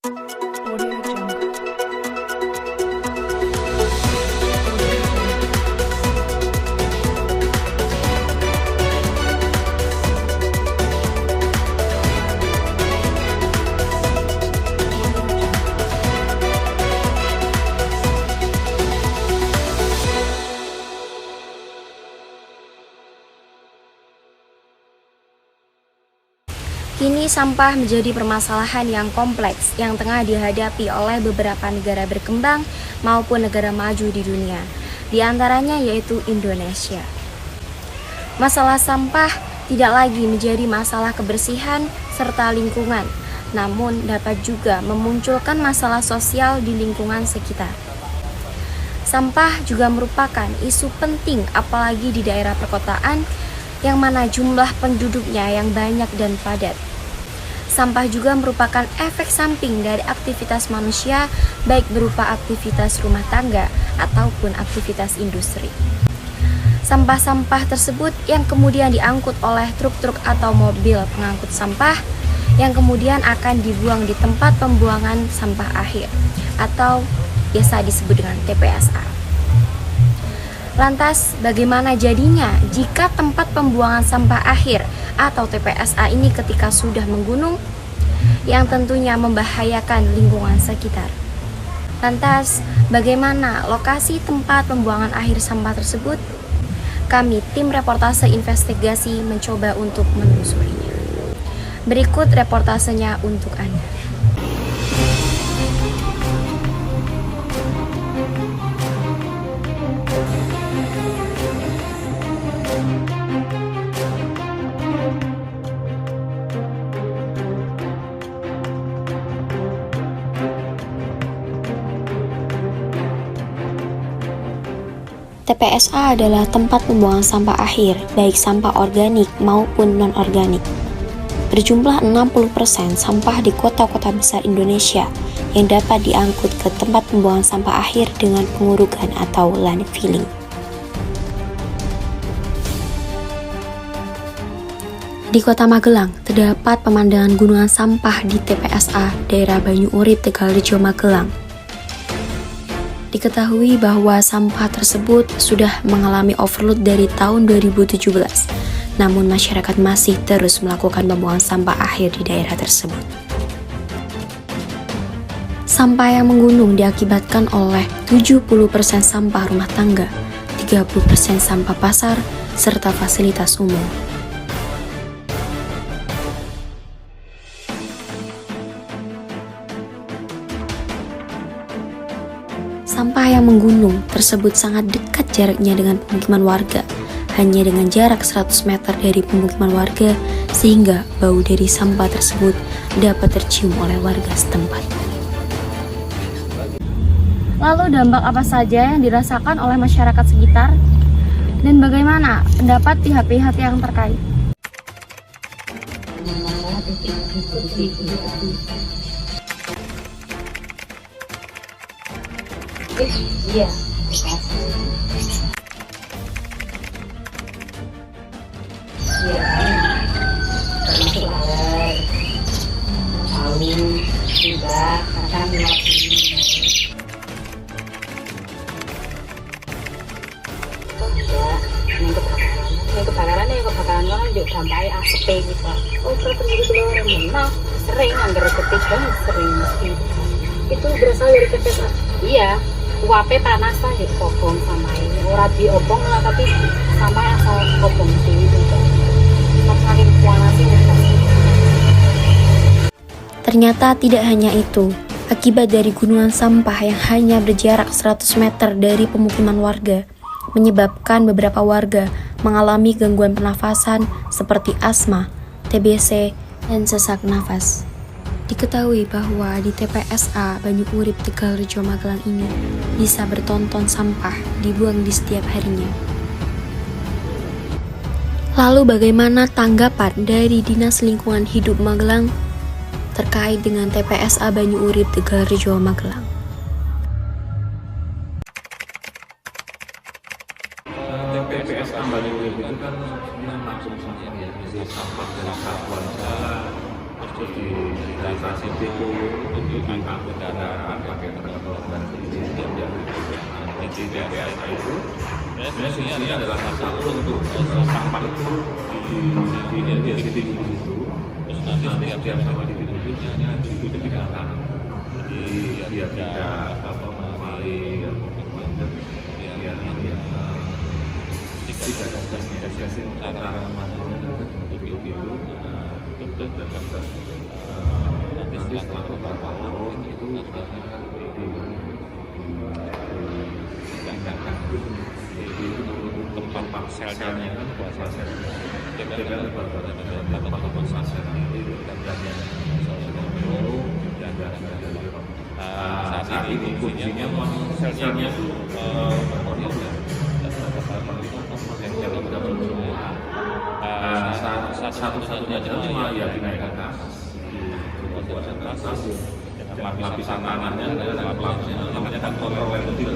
Audio Jungle. Kini sampah menjadi permasalahan yang kompleks yang tengah dihadapi oleh beberapa negara berkembang maupun negara maju di dunia, di antaranya yaitu Indonesia. Masalah sampah tidak lagi menjadi masalah kebersihan serta lingkungan, namun dapat juga memunculkan masalah sosial di lingkungan sekitar. Sampah juga merupakan isu penting apalagi di daerah perkotaan yang mana jumlah penduduknya yang banyak dan padat. Sampah juga merupakan efek samping dari aktivitas manusia, baik berupa aktivitas rumah tangga ataupun aktivitas industri. Sampah-sampah tersebut yang kemudian diangkut oleh truk-truk atau mobil pengangkut sampah yang kemudian akan dibuang di tempat pembuangan sampah akhir atau biasa disebut dengan TPSA. Lantas, bagaimana jadinya jika tempat pembuangan sampah akhir atau TPSA ini ketika sudah menggunung, yang tentunya membahayakan lingkungan sekitar? Lantas, bagaimana lokasi tempat pembuangan akhir sampah tersebut? Kami, tim reportase investigasi, mencoba untuk menelusurinya. Berikut reportasenya untuk Anda. TPSA adalah tempat pembuangan sampah akhir, baik sampah organik maupun non-organik. Berjumlah 60% sampah di kota-kota besar Indonesia yang dapat diangkut ke tempat pembuangan sampah akhir dengan pengurukan atau landfilling. Di Kota Magelang, terdapat pemandangan gunungan sampah di TPSA daerah Banyu Urip, Tegalrejo, Magelang. Diketahui bahwa sampah tersebut sudah mengalami overload dari tahun 2017, namun masyarakat masih terus melakukan pembuangan sampah akhir di daerah tersebut. Sampah yang menggunung diakibatkan oleh 70% sampah rumah tangga, 30% sampah pasar, serta fasilitas umum. Sampah yang menggunung tersebut sangat dekat jaraknya dengan pemukiman warga, hanya dengan jarak 100 meter dari pemukiman warga, sehingga bau dari sampah tersebut dapat tercium oleh warga setempat. Lalu dampak apa saja yang dirasakan oleh masyarakat sekitar? Dan bagaimana pendapat pihak-pihak yang terkait? Iya. Termasuk air, bau, juga kadang kebakaran kan juga dampaknya asap gitu. Oh terus gitu orang nah sering anggar ketik banget sering mesti itu berasal dari TPSA. Iya. Uapnya panas lah ya, kobong sama ini orang diobong lah tapi sama asal kobong sih gitu makin panas ini. Ternyata tidak hanya itu, akibat dari gunungan sampah yang hanya berjarak 100 meter dari pemukiman warga menyebabkan beberapa warga mengalami gangguan pernafasan seperti asma, TBC, dan sesak nafas. Diketahui bahwa di TPSA Banyu Urip, Tegalrejo, Magelang ini bisa bertonton sampah dibuang di setiap harinya. Lalu bagaimana tanggapan dari Dinas Lingkungan Hidup Magelang terkait dengan TPSA Banyu Urip, Tegalrejo, Magelang? TPSA Banyu Urip itu kan langsung sampah ya, jadi sampah dari satuan terus di lokasi itu angka kendaraan pakai kendaraan inti dari PSA itu sebenarnya fungsinya adalah satu untuk sampah itu di titik itu, terus nanti setiap sampah di titik itu dipindahkan, jadi biar tidak mengalami tidak ada antara nanti setelah beberapa tahun itu dipindahkan tempat selnya kan kuasa sel saat ini fungsinya selnya itu satu-satunya cuma ya dinaikkan ke atas lapisan tangannya namanya kan kontrol itu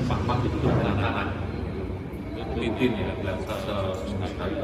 sampah itu dengan tangan rutin ya sekali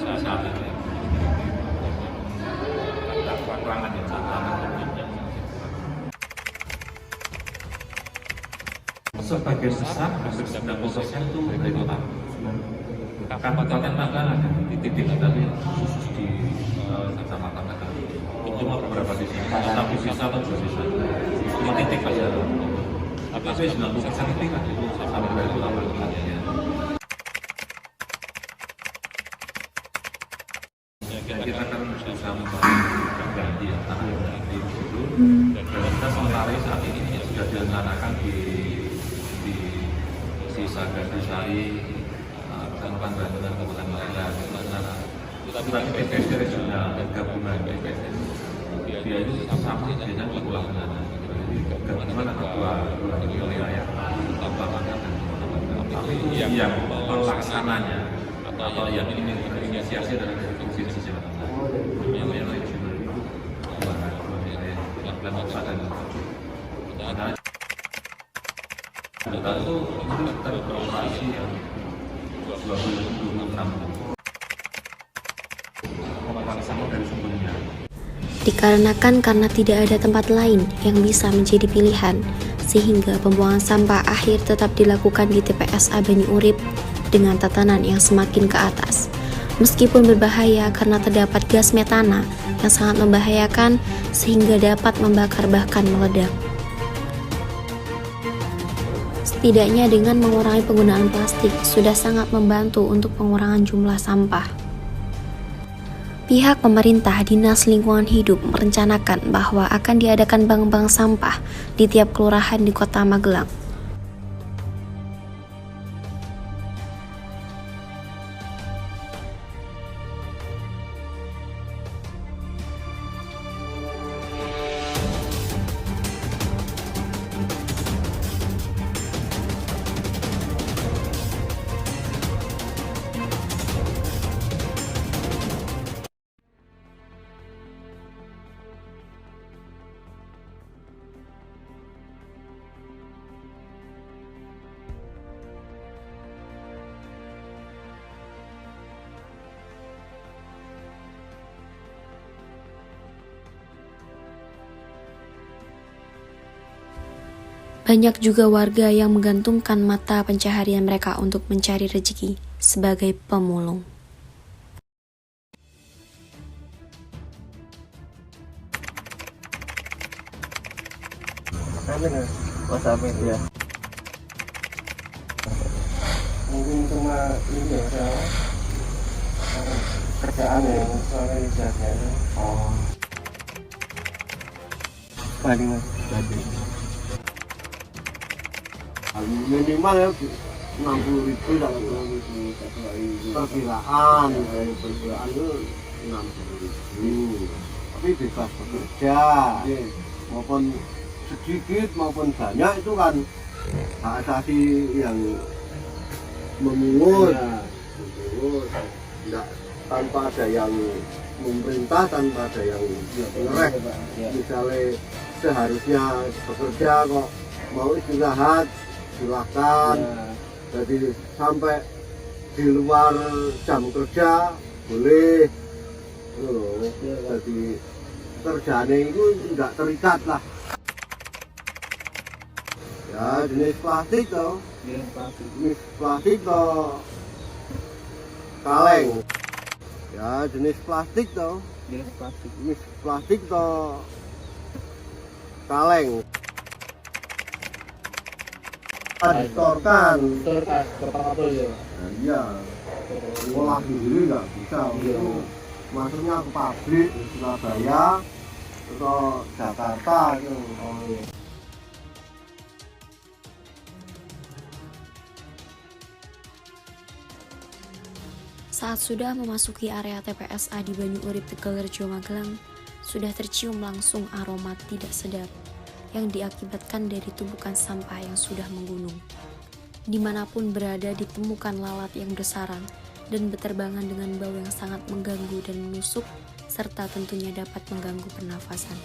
saat ini ada kekurangan yang tangan sebagian besar hampir 90% itu dari kota. Kabupaten Tangerang di titik tadi khusus di kecamatan Tangerang. Cuma beberapa di sini, tapi sisa atau dua sisa. Cuma titik aja. Tapi 90% titik kan itu sampai dari kota. Kita kan berusaha mengganti tanah yang di situ. Dan kita sementara saat ini sudah direncanakan di sisa Gadisari, Kabupaten Bandung dan Kabupaten Magelang. Tapi PPS regional dan gabungan PPS dia itu sama dengan pulang jadi gabungan dua wilayah Kabupaten dan tapi yang pelaksananya atau yang ini inisiasi dari provinsi Jawa Tengah yang regional dan dan kita itu beroperasi yang 2026 sama dari sebelumnya. Dikarenakan karena tidak ada tempat lain yang bisa menjadi pilihan, sehingga pembuangan sampah akhir tetap dilakukan di TPSA Banyu Urip dengan tatanan yang semakin ke atas. Meskipun berbahaya karena terdapat gas metana yang sangat membahayakan sehingga dapat membakar bahkan meledak. Setidaknya dengan mengurangi penggunaan plastik sudah sangat membantu untuk pengurangan jumlah sampah. Pihak pemerintah Dinas Lingkungan Hidup merencanakan bahwa akan diadakan bank-bank sampah di tiap kelurahan di Kota Magelang. Banyak juga warga yang menggantungkan mata pencaharian mereka untuk mencari rezeki sebagai pemulung. WhatsApp ya. Mungkin cuma ini ya, kerjaan yang soalnya dijagain. Oh. Paling minimal ya 60.000 dalam perkiraan itu 60.000, tapi bebas bekerja maupun sedikit maupun banyak itu kan hak asasi yang memungut tidak tanpa ada yang memerintah, tanpa ada yang ngerek. Misalnya seharusnya bekerja kok mau istirahat silakan, jadi sampai di luar jam kerja boleh, jadi kerjanya itu nggak terikat lah. Ya jenis plastik toh, jenis plastik toh kaleng. Ya jenis plastik toh, jenis plastik toh kaleng. Distorkan. Berapa ya? Nah, iya, olah sendiri nggak bisa. Itu masuknya ke pabrik di Surabaya atau Jakarta gitu. Saat sudah memasuki area TPSA di Banyu Urip, Tegalrejo, Magelang, sudah tercium langsung aroma tidak sedap yang diakibatkan dari tumpukan sampah yang sudah menggunung. Dimanapun berada ditemukan lalat yang bersarang dan beterbangan dengan bau yang sangat mengganggu dan menusuk, serta tentunya dapat mengganggu pernafasan.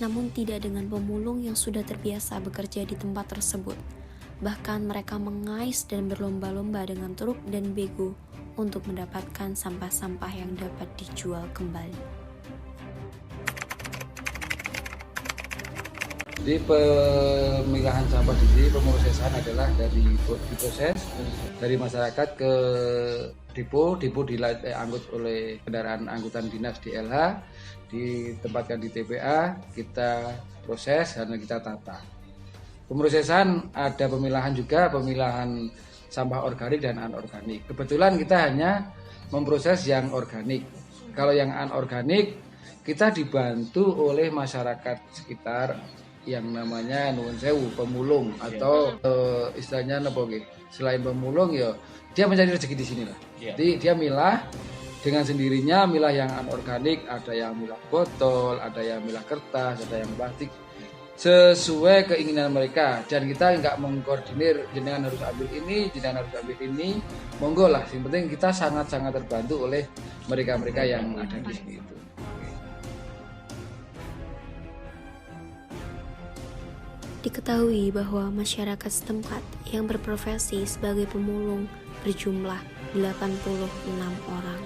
Namun tidak dengan pemulung yang sudah terbiasa bekerja di tempat tersebut. Bahkan mereka mengais dan berlomba-lomba dengan truk dan bego untuk mendapatkan sampah-sampah yang dapat dijual kembali. Jadi pemilahan sampah di sini, pemrosesan adalah diproses dari masyarakat ke depo diangkut oleh kendaraan angkutan dinas DLH, ditempatkan di TPA, kita proses dan kita tata. Pemrosesan ada pemilahan juga, pemilahan sampah organik dan anorganik. Kebetulan kita hanya memproses yang organik. Kalau yang anorganik kita dibantu oleh masyarakat sekitar yang namanya nuwun sewu pemulung atau istilahnya apa nggih? Selain pemulung ya dia mencari rezeki di sini lah. Jadi dia milah dengan sendirinya, milah yang anorganik, ada yang milah botol, ada yang milah kertas, ada yang plastik, sesuai keinginan mereka. Dan kita nggak mengkoordinir jenengan harus ambil ini, jenengan harus ambil ini, monggo lah. Yang penting kita sangat-sangat terbantu oleh mereka-mereka yang ada di sini itu. Diketahui bahwa masyarakat setempat yang berprofesi sebagai pemulung berjumlah 86 orang.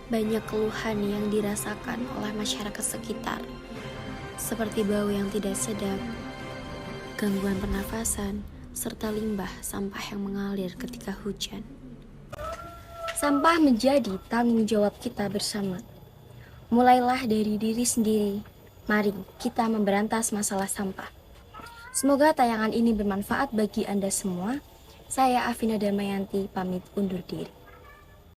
Banyak keluhan yang dirasakan oleh masyarakat sekitar, seperti bau yang tidak sedap, gangguan pernafasan, serta limbah sampah yang mengalir ketika hujan. Sampah menjadi tanggung jawab kita bersama. Mulailah dari diri sendiri. Mari kita memberantas masalah sampah. Semoga tayangan ini bermanfaat bagi Anda semua. Saya Afina Damayanti pamit undur diri.